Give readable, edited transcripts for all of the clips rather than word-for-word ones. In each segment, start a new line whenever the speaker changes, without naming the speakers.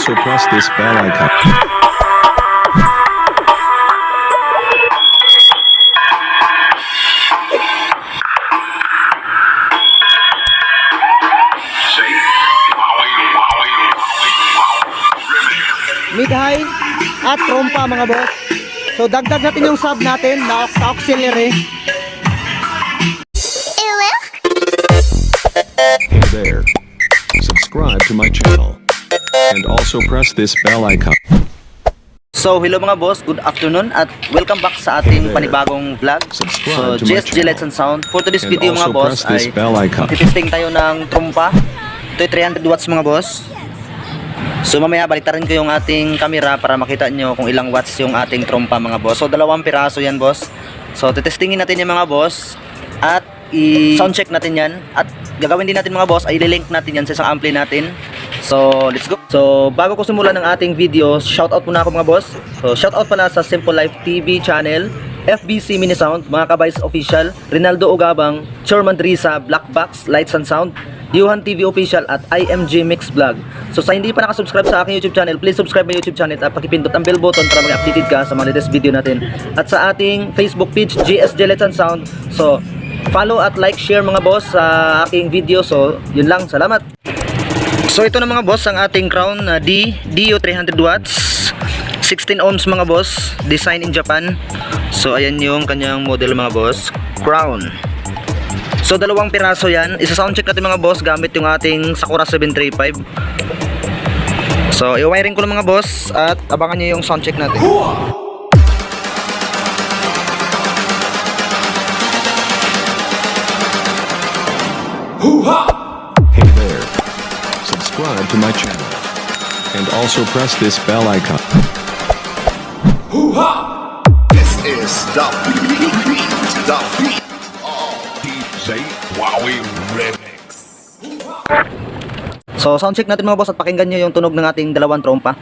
also press this bell icon.
Mid-high at trompa mga boss. So dagdag natin yung sub natin na auxiliary.
Hey there. Subscribe to my channel. And also press this bell icon.
So hello mga boss, good afternoon at welcome back sa ating panibagong vlog. So JSG Lights and Sound. For today's video mga boss ay testing tayo ng trompa. Ito ay 300 watts mga boss. So mamaya baliktarin ko yung ating camera para makita nyo kung ilang watts yung ating trompa mga boss. So 2 piraso yan boss. So tetestingin natin yung mga boss at i-sound check natin yan. At gagawin din natin mga boss ay ililink natin yan sa isang ampli natin. So let's go. So bago ko simulan ng ating video, shoutout muna ako mga boss. So shoutout pala sa Simple Life TV channel, FBC Mini Sound, mga Kabays Official, Rinaldo Ogabang, Chairman Drisa, Black Box Lights and Sound, Yuhan TV Official at IMG Mix Vlog. So sa hindi pa nakasubscribe sa aking YouTube channel, please subscribe my YouTube channel at pakipindot ang bell button para mag-updated ka sa mga latest video natin. At sa ating Facebook page, JSG Lights and Sound. So follow at like, share mga boss sa aking video. So yun lang, salamat. So ito na mga boss ang ating crown na DIO 300 watts 16 ohms mga boss, design in Japan. So ayan yung kanyang model mga boss, crown. So 2 piraso yan. Isa soundcheck natin mga boss gamit yung ating Sakura 735. So i-wiring ko lang mga boss at abangan nyo yung soundcheck natin.
Hey there. Subscribe to my channel. And also press this bell icon.
This is the beat. DJ Wowie Remix.
So soundcheck natin mga boss at pakinggan nyo yung tunog ng ating 2 trompa.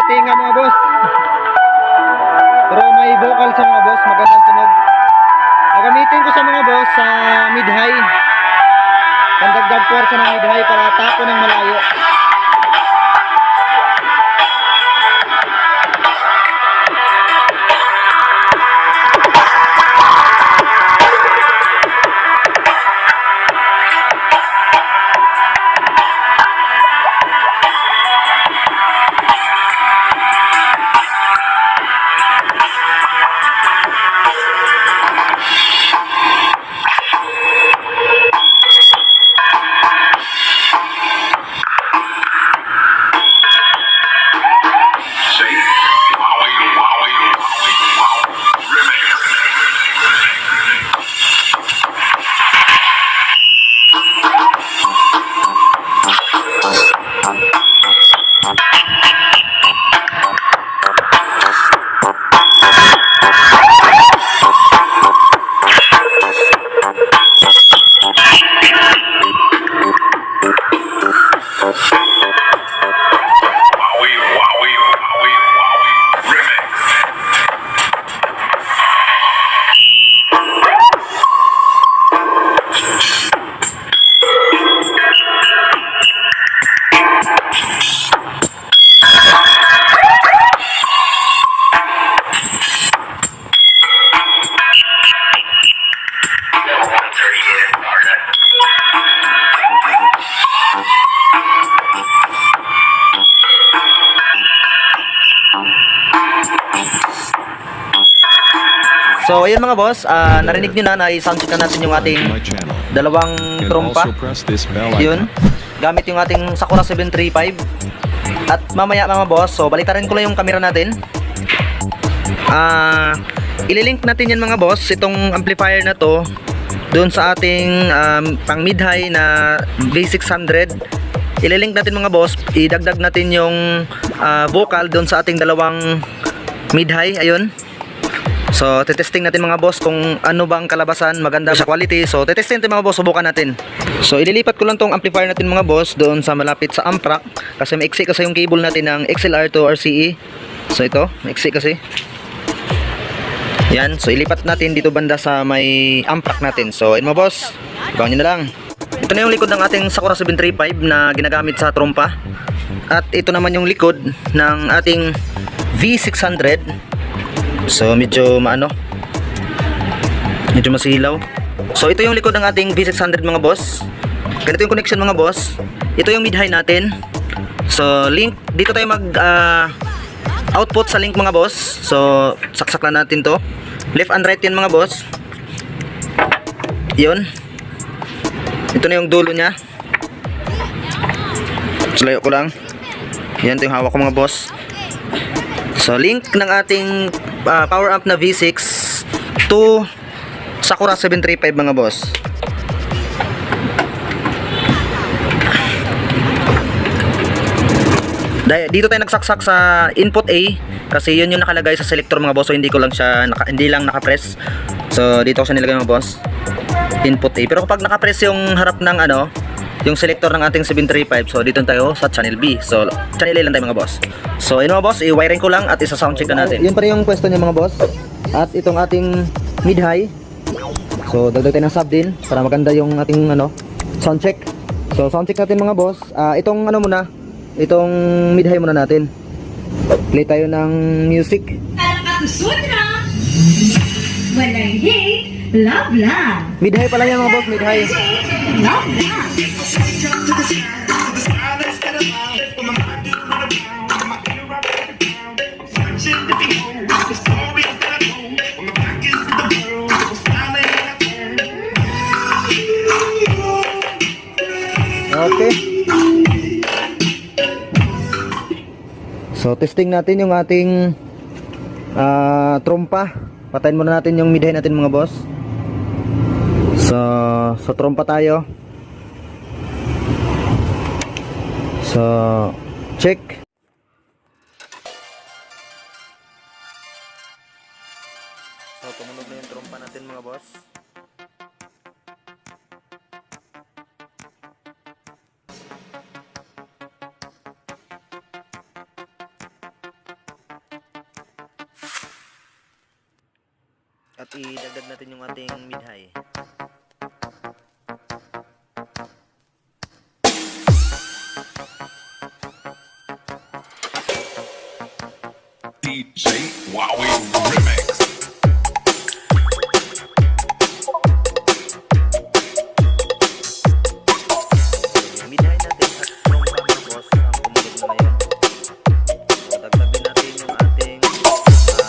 Tinga mga boss. Pero may vocal sa mga boss, magandang tunog. Gagamitin ko sa mga boss sa mid-high. Pandagdag puwersa ng mid-high para tapo ng malayo. So ayun mga boss, narinig nyo na i-soundcheck na natin yung ating
My channel.
dalawang
And
trompa.
also press this bell
Yun,
icon.
gamit yung ating Sakura 735. At mamaya mga boss, so baliktarin ko lang yung camera natin. Ililink natin yan mga boss, itong amplifier na to doon sa ating pang mid-high na V600. Ililink natin mga boss, idagdag natin yung vocal doon sa ating dalawang mid-high. Ayun. So, tetesting natin mga boss kung ano ba ang kalabasan, maganda sa quality. So, tetesting natin mga boss, subukan natin. So, ililipat ko lang tong amplifier natin mga boss doon sa malapit sa amp rack kasi maiksi kasi yung cable natin ng XLR to RCE. So, ito, maiksi kasi. Yan, so ilipat natin dito banda sa may amp rack natin. So, yun mga boss, abangan nyo na lang. Ito na yung likod ng ating Sakura 735 na ginagamit sa trompa. At ito naman yung likod ng ating V600. So medyo medyo masilaw. So ito yung likod ng ating V600 mga boss. Ganito yung connection mga boss. Ito yung mid-high natin. So link, dito tayo mag output sa link mga boss. So saksak lang natin to. Left and right yan mga boss. Yun. Ito na yung dulo nya. So layo ko lang. Yan, ito yung hawak ko mga boss. So link ng ating power amp na V6 to Sakura 735 mga boss. Dito tayo nagsaksak sa input A kasi yun yung nakalagay sa selector mga boss. So hindi ko lang siya hindi lang nakapress. So dito ko siya nilagay mga boss. Input A. Pero kapag nakapress yung harap ng yung selector ng ating 735, so dito tayo sa channel B. So channel A lang tayo mga boss. So yun mga boss, i-wiring ko lang at isa-soundcheck na natin. Yun pa rin yung pwesto niya mga boss. At itong ating mid-high. So dagdag tayo ng sub din para maganda yung ating soundcheck. So soundcheck natin mga boss. Itong muna, itong mid-high muna natin. Play tayo ng music.
Sudra, walang hate, love lang.
Mid-high pala yan mga boss, mid-high.
Love lang.
Okay. So testing natin yung ating trompa. Patayin muna natin yung mid-high natin mga boss. So trompa tayo. So check. So tumunog na yung trompa natin mga boss. At idagdag natin yung ating mid-high.
DJ Wowie Remix.
Mid-high natin at trompa mga boss ang tumunog na ngayon. So dagdagin natin yung ating sound.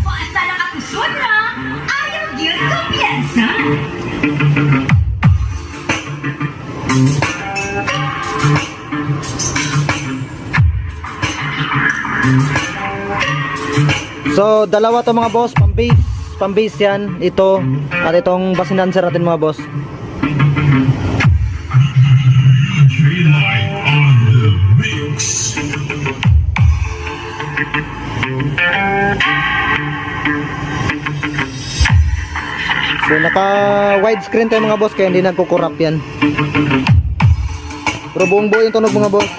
Pasalang ako Sudra, ayaw yun kumpiyansa.
So dalawa to mga boss, pang-bass yan, ito at itong bass enhancer natin mga boss. So naka widescreen tayo mga boss kaya hindi nagko-corrupt yan. Pero buong buo yung tunog mga boss.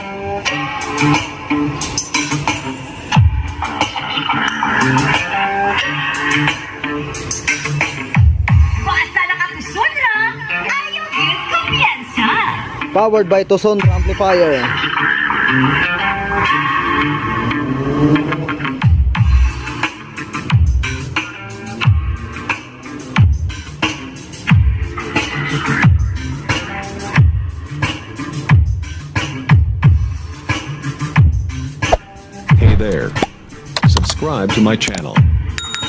Pasalang ako Sudra, ayaw yun kumpiyansa.
powered by Tucson amplifier.
Hey there. Subscribe to my channel.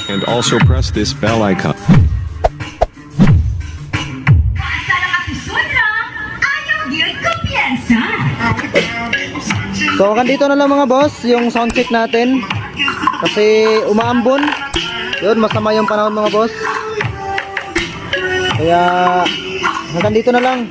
And also press this bell icon.
Asa lang ako sunra, ayaw gyud kumpiyansa.
So hanggang dito na lang mga boss, yung sound check natin. Kasi umaambon. Yun, masama yung panahon mga boss. Kaya hanggang dito na lang.